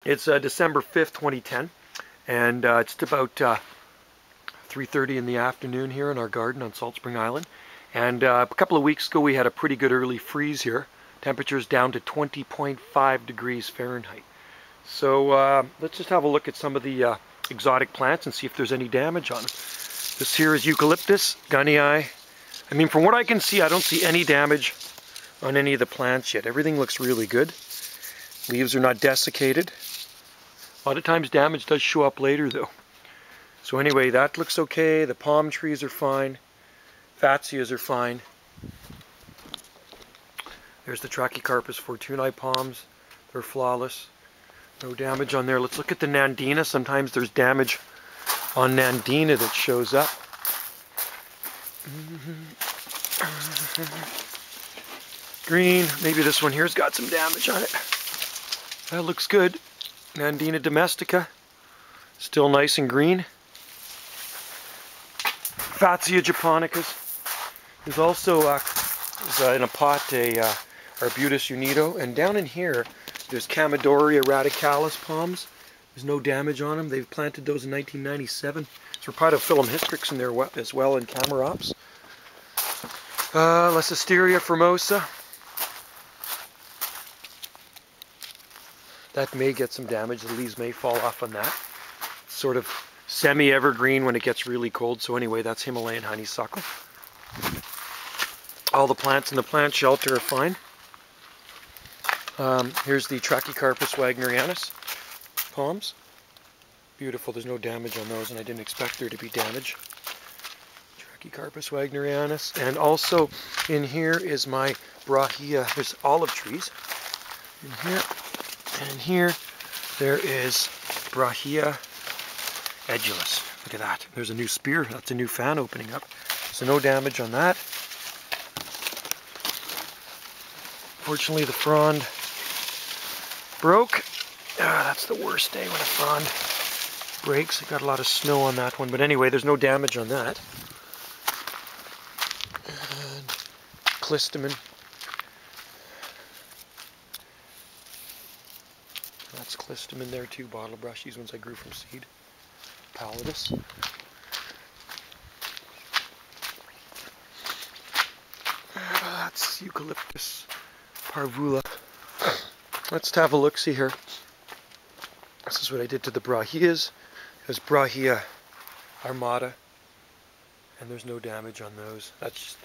It's December 5th, 2010, and it's about 3:30 in the afternoon here in our garden on Salt Spring Island. And a couple of weeks ago we had a pretty good early freeze here. Temperatures down to 20.5 degrees Fahrenheit. So let's just have a look at some of the exotic plants and see if there's any damage on them. This here is eucalyptus, gunnii. I mean, from what I can see, I don't see any damage on any of the plants yet. Everything looks really good. Leaves are not desiccated. A lot of times damage does show up later though. So anyway, that looks okay. The palm trees are fine. Fatsias are fine. There's the Trachycarpus fortunei palms. They're flawless. No damage on there. Let's look at the Nandina. Sometimes there's damage on Nandina that shows up. Green. Maybe this one here's got some damage on it. That looks good. Nandina domestica. Still nice and green. Fatsia japonicas. There's also in a pot Arbutus unido, and down in here there's Chamaedorea radicalis palms. There's no damage on them. They've planted those in 1997. There's Rhipidophyllum hystrix in there as well, and Camarops. Lecisteria formosa. That may get some damage. The leaves may fall off on that. It's sort of semi-evergreen when it gets really cold. So anyway, that's Himalayan honeysuckle. All the plants in the plant shelter are fine. Here's the Trachycarpus wagnerianus palms. Beautiful. There's no damage on those, and I didn't expect there to be damage. Trachycarpus wagnerianus. And also in here is my brahia. There's olive trees in here. And here there is brahia edulis. Look at that. There's a new spear. That's a new fan opening up. So no damage on that. Fortunately, the frond broke. That's the worst day when a frond breaks. I got a lot of snow on that one. But anyway, there's no damage on that. And clistamon. That's clistamon there too. Bottle brush. These ones I grew from seed. Pallidus. That's eucalyptus parvula. Let's have a look-see here. This is what I did to the brahias. There's brahia armata, and there's no damage on those. That's just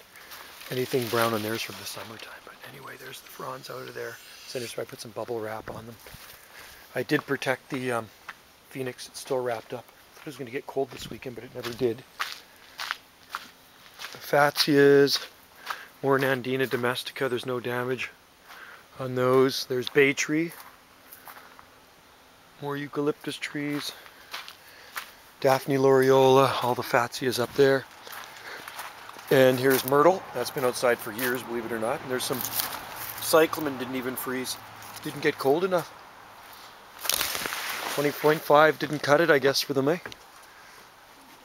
anything brown on there is from the summertime. But anyway, there's the fronds out of there. So I put some bubble wrap on them. I did protect the phoenix. It's still wrapped up. I thought it was going to get cold this weekend, but it never did. The Fatsias, more Nandina domestica. There's no damage on those. There's bay tree. More eucalyptus trees. Daphne laureola. All the Fatsias up there. And here's myrtle. That's been outside for years, believe it or not. And there's some cyclamen. Didn't even freeze. Didn't get cold enough. 20.5 didn't cut it, I guess, for them, eh?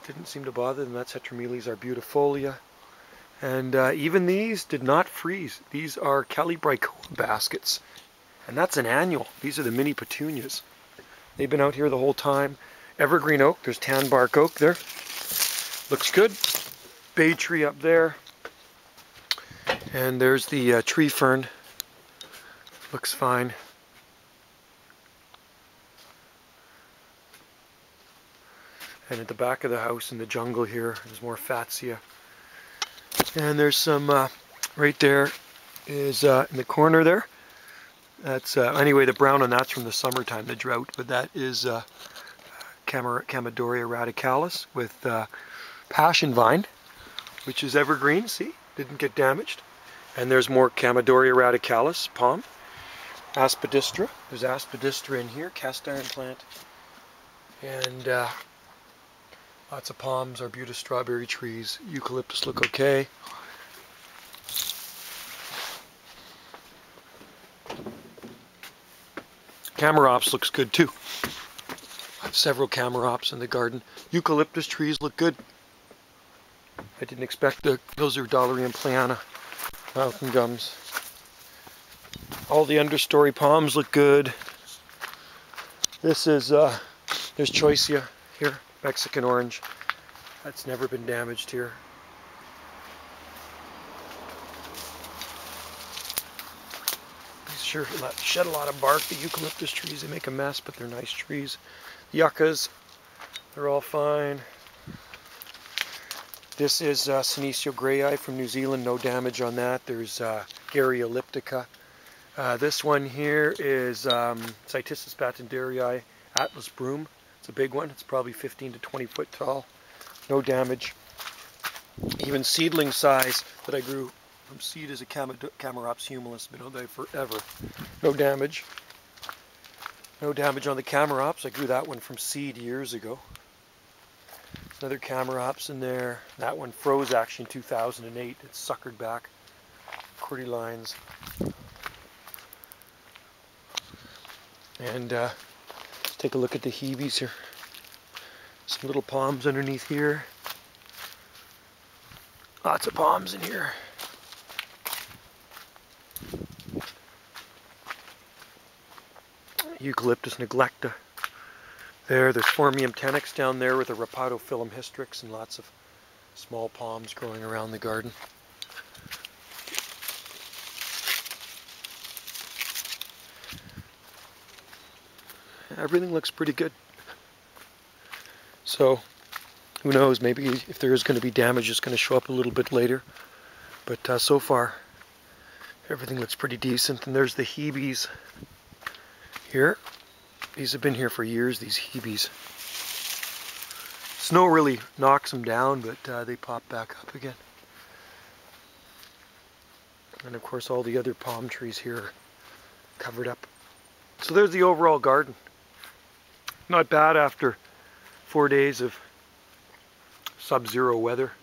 Didn't seem to bother them. That's Heteromeles arbutefolia. And even these did not freeze. These are Calibricoa baskets. And that's an annual. These are the mini petunias. They've been out here the whole time. Evergreen oak. There's tan bark oak there. Looks good. Bay tree up there. And there's the tree fern. Looks fine. And at the back of the house in the jungle here, there's more Fatsia. And there's some, right there is in the corner there. That's, anyway, the brown on that's from the summertime, the drought. But that is Chamaedorea radicalis with passion vine, which is evergreen, see? Didn't get damaged. And there's more Chamaedorea radicalis, palm. Aspidistra. There's aspidistra in here, cast iron plant. And lots of palms, arbutus strawberry trees, eucalyptus look okay. Camarops looks good too. I have several Camarops in the garden. Eucalyptus trees look good. I didn't expect those are Dollarium plana, mountain gums. All the understory palms look good. This is, there's choicea here, Mexican orange. That's never been damaged here. These sure shed a lot of bark, the eucalyptus trees. They make a mess, but they're nice trees. Yuccas, they're all fine. This is Senecio Greyi from New Zealand, no damage on that. There's Gary elliptica. This one here is Cytisus patendarii Atlas broom. It's a big one. It's probably 15 to 20 foot tall. No damage. Even seedling size that I grew from seed is a Chamaerops humilis. Been on there forever. No damage. No damage on the Chamaerops. I grew that one from seed years ago. Another Chamaerops in there. That one froze actually in 2008. It's suckered back. Cordylines. And let's take a look at the Hebes here. Some little palms underneath here. Lots of palms in here. Eucalyptus neglecta. There's Phormium tenax down there with a Rhapidophyllum hystrix and lots of small palms growing around the garden. Everything looks pretty good. So, who knows, maybe if there is going to be damage, it's going to show up a little bit later. But so far, everything looks pretty decent. And there's the Hebes here. These have been here for years, these Hebes. Snow really knocks them down, but they pop back up again. And of course, all the other palm trees here are covered up. So there's the overall garden. Not bad after 4 days of sub-zero weather.